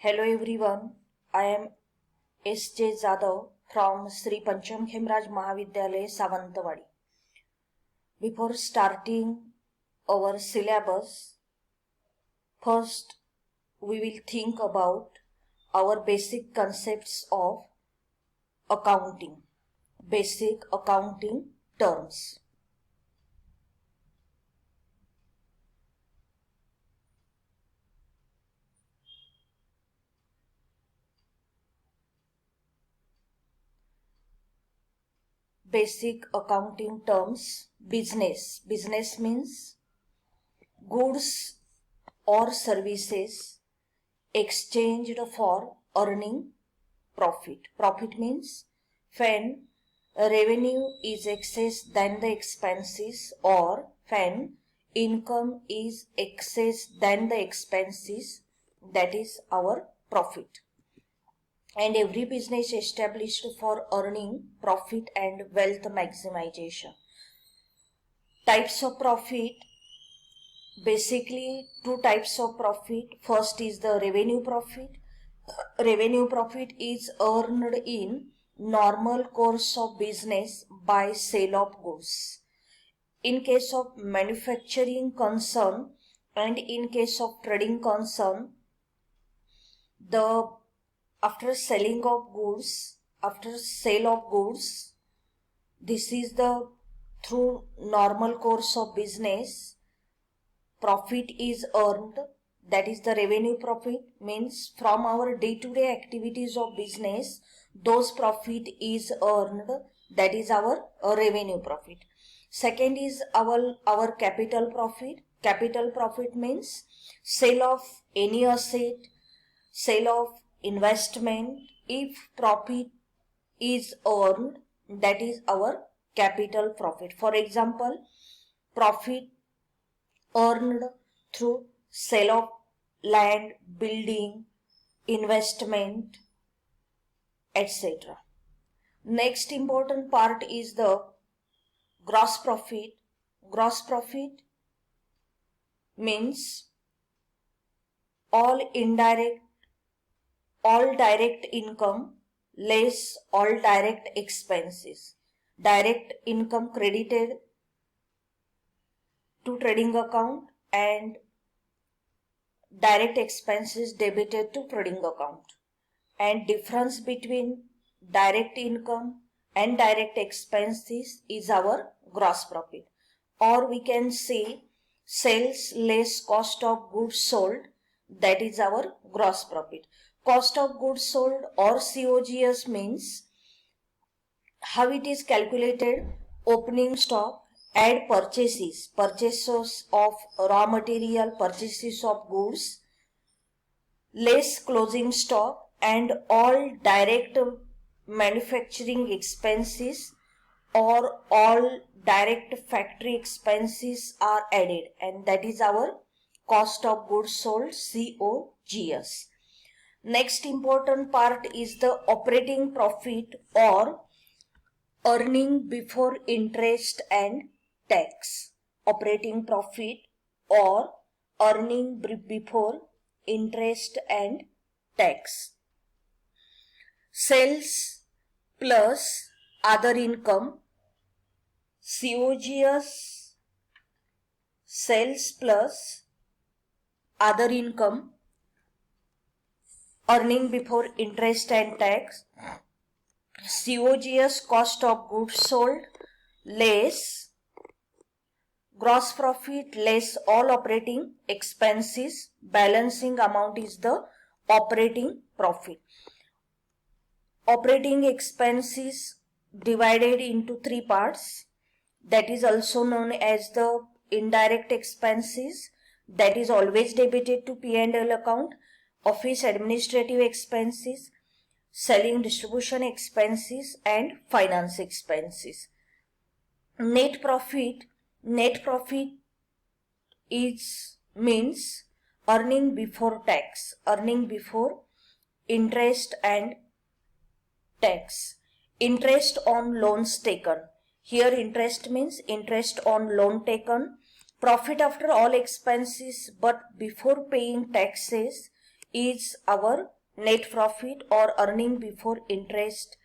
Hello everyone, I am S.J. Jadhav from Sri Pancham Khemraj Mahavidyalaya Savantawadi. Before starting our syllabus, first we will think about our basic concepts of accounting, basic accounting terms. Basic accounting terms. Business means goods or services exchanged for earning profit. Profit means when revenue is excess than the expenses or when income is excess than the expenses, that is our profit. And every business established for earning profit and wealth maximization. Types of profit. Basically, two types of profit. First is the revenue profit. Revenue profit is earned in normal course of business by sale of goods. In case of manufacturing concern and in case of trading concern, after sale of goods, this is the through normal course of business, profit is earned, that is the revenue profit, means from our day-to-day activities of business, those profit is earned, that is our revenue profit. Second is our capital profit. Capital profit means sale of any asset, sale of investment. If profit is earned, that is our capital profit. For example, profit earned through sale of land, building, investment, etc. Next important part is the gross profit. Gross profit means all direct income less all direct expenses. Direct income credited to trading account and direct expenses debited to trading account. And difference between direct income and direct expenses is our gross profit. Or we can say sales less cost of goods sold, that is our gross profit. Cost of goods sold or COGS means how it is calculated: opening stock, add purchases of raw material, purchases of goods, less closing stock, and all direct manufacturing expenses or all direct factory expenses are added, and that is our cost of goods sold, COGS. Next important part is the operating profit or earning before interest and tax. Operating profit or earning before interest and tax. Sales plus other income. COGS, sales plus other income, earning before interest and tax. COGS, cost of goods sold, less gross profit less all operating expenses. Balancing amount is the operating profit. Operating expenses divided into three parts, that is also known as the indirect expenses, that is always debited to P&L account. Office administrative expenses, selling distribution expenses, and finance expenses. Net profit is means earning before tax, earning before interest and tax. Interest on loans taken. Here interest means interest on loan taken. Profit after all expenses but before paying taxes is our net profit or earning before interest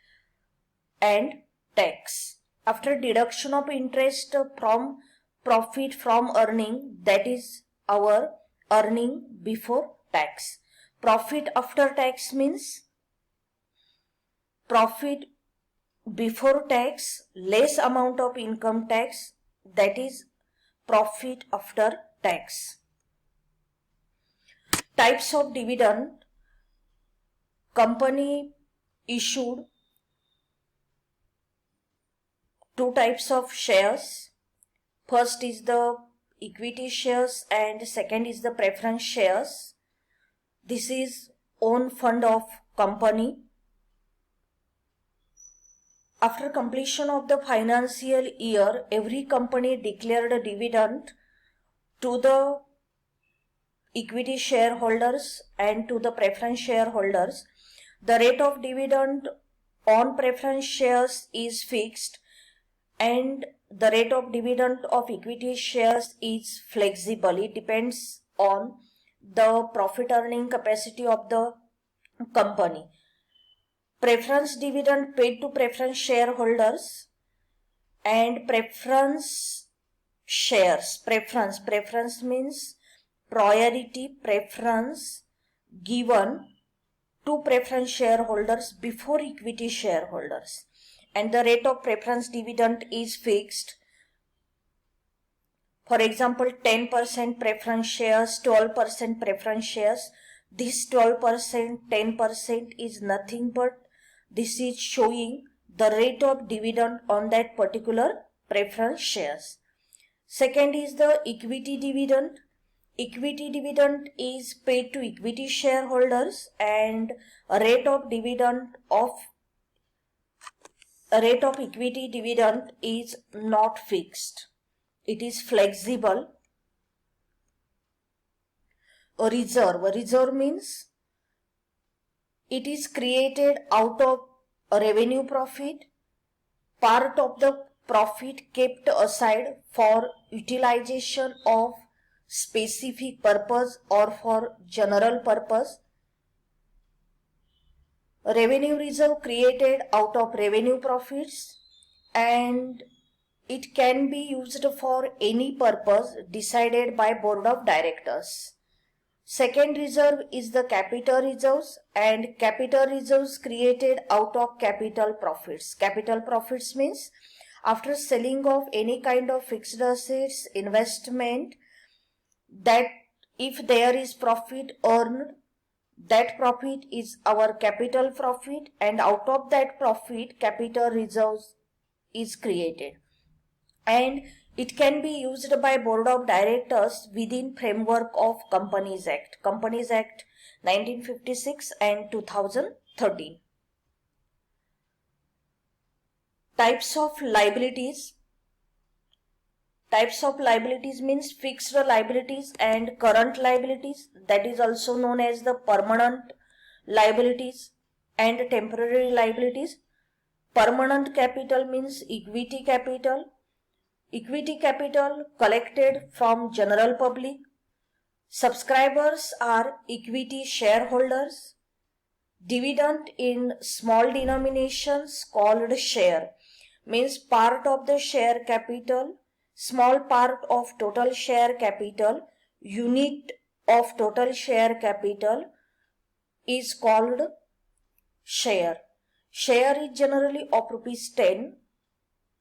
and tax. After deduction of interest from profit from earning, that is our earning before tax. Profit after tax means profit before tax less amount of income tax, that is profit after tax. Types of dividend. Company issued two types of shares. First is the equity shares and second is the preference shares. This is own fund of company. After completion of the financial year, every company declared a dividend to the equity shareholders and to the preference shareholders. The rate of dividend on preference shares is fixed and the rate of dividend of equity shares is flexible. It depends on the profit earning capacity of the company. Preference dividend paid to preference shareholders and preference shares. Preference means priority preference given to preference shareholders before equity shareholders, and the rate of preference dividend is fixed. For example, 10% preference shares, 12% preference shares. This 12%, 10% is nothing but this is showing the rate of dividend on that particular preference shares. Second is the equity dividend. Equity dividend is paid to equity shareholders and a rate of equity dividend is not fixed. It is flexible. A reserve means it is created out of a revenue profit, part of the profit kept aside for utilization of specific purpose or for general purpose. Revenue reserve created out of revenue profits and it can be used for any purpose decided by board of directors. Second reserve is the capital reserves, and capital reserves created out of capital profits. Capital profits means after selling of any kind of fixed assets, investment, that if there is profit earned, that profit is our capital profit, and out of that profit capital reserves is created, and it can be used by board of directors within framework of Companies Act 1956 and 2013. Types of liabilities. Types of liabilities means fixed liabilities and current liabilities, that is also known as the permanent liabilities and temporary liabilities. Permanent capital means equity capital. Equity capital collected from general public. Subscribers are equity shareholders. Dividend in small denominations called share means part of the share capital, small part of total share capital, unit of total share capital is called share. Share is generally of ₹10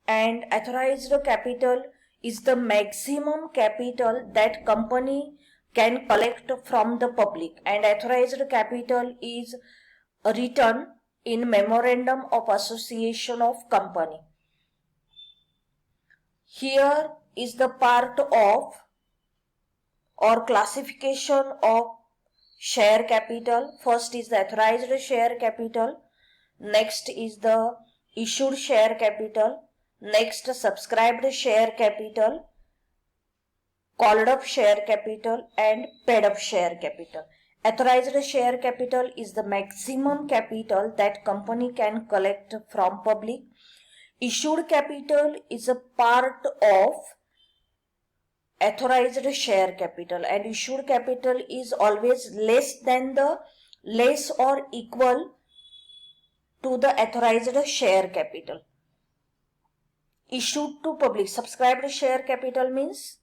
and authorized capital is the maximum capital that company can collect from the public, and authorized capital is written in memorandum of association of company. Here is the part of or classification of share capital. First is the authorized share capital, next is the issued share capital, next subscribed share capital, called up share capital, and paid up share capital. Authorized share capital is the maximum capital that company can collect from public. Issued capital is a part of authorized share capital, and issued capital is always less or equal to the authorized share capital. Issued to public, subscribed share capital means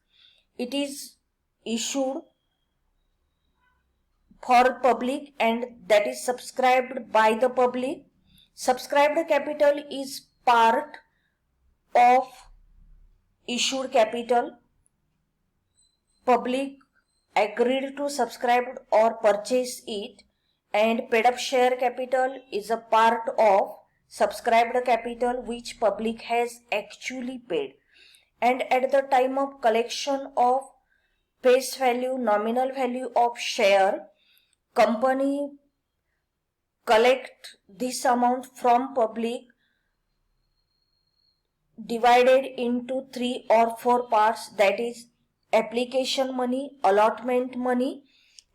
it is issued for public and that is subscribed by the public. Subscribed capital is part of issued capital. Public agreed to subscribe or purchase it, and paid up share capital is a part of subscribed capital which public has actually paid, and at the time of collection of face value, nominal value of share, company collect this amount from public divided into 3 or 4 parts, that is application money, allotment money,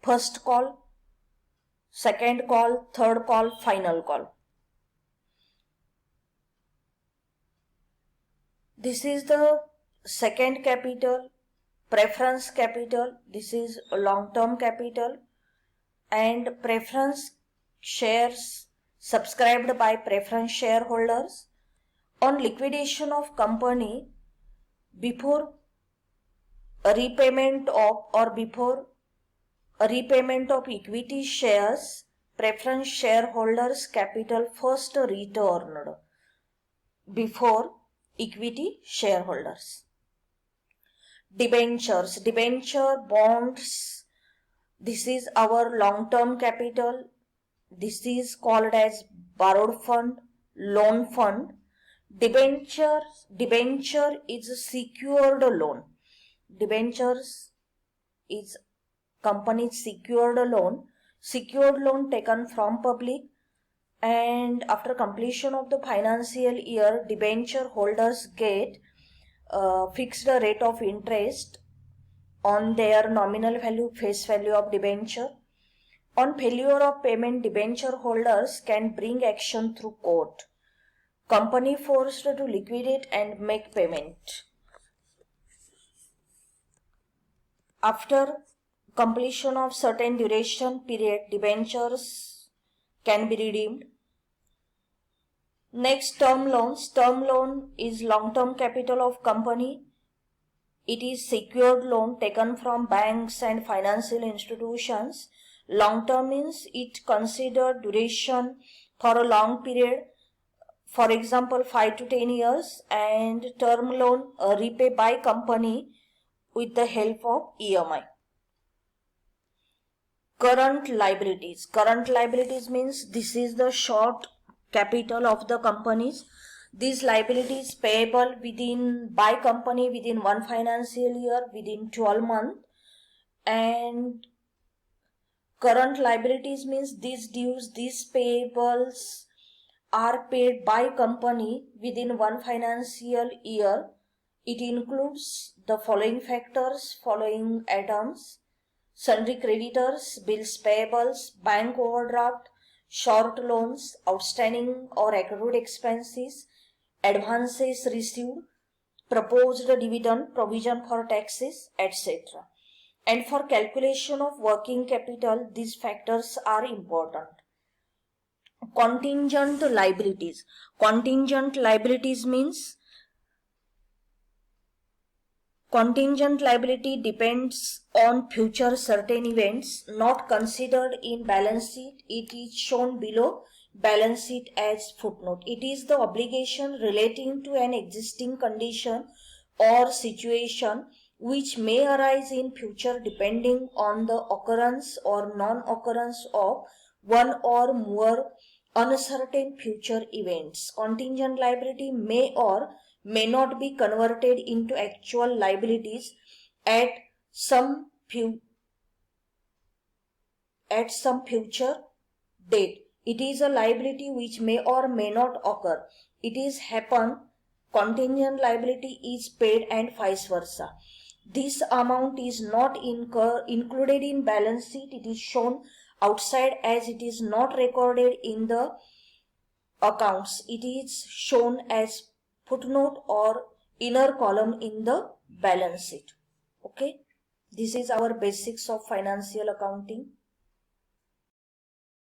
first call, second call, third call, final call. This is the second capital, preference capital. This is long-term capital, and preference shares subscribed by preference shareholders. On liquidation of company, before a repayment of equity shares, preference shareholders capital first returned before equity shareholders. Debenture bonds, this is our long-term capital. This is called as borrowed fund, loan fund. Debenture is a secured loan. Debentures is company's secured loan taken from public, and after completion of the financial year, debenture holders get fixed rate of interest on their nominal value, face value of debenture. On failure of payment, debenture holders can bring action through court. Company forced to liquidate and make payment. After completion of certain duration period, debentures can be redeemed. Next, term loans. Term loan is long-term capital of company. It is secured loan taken from banks and financial institutions. Long-term means it considered duration for a long period, for example 5 to 10 years, and term loan repay by company with the help of EMI. Current liabilities. Current liabilities means this is the short capital of the companies. These liabilities payable by company within one financial year, within 12 months. And current liabilities means these dues, these payables are paid by company within one financial year. It includes the following factors, following items: sundry creditors, bills payables, bank overdraft, short loans, outstanding or accrued expenses, advances received, proposed dividend, provision for taxes, etc. And for calculation of working capital, these factors are important. Contingent liabilities. Contingent liabilities means contingent liability depends on future certain events not considered in balance sheet. It is shown below balance sheet as footnote. It is the obligation relating to an existing condition or situation which may arise in future depending on the occurrence or non-occurrence of one or more uncertain future events. Contingent liability may or may not be converted into actual liabilities at some future date. It is a liability which may or may not occur. It is happen, contingent liability is paid and vice versa. This amount is not included in balance sheet. It is shown outside as it is not recorded in the accounts. It is shown as footnote or inner column in the balance sheet. Okay, this is our basics of financial accounting.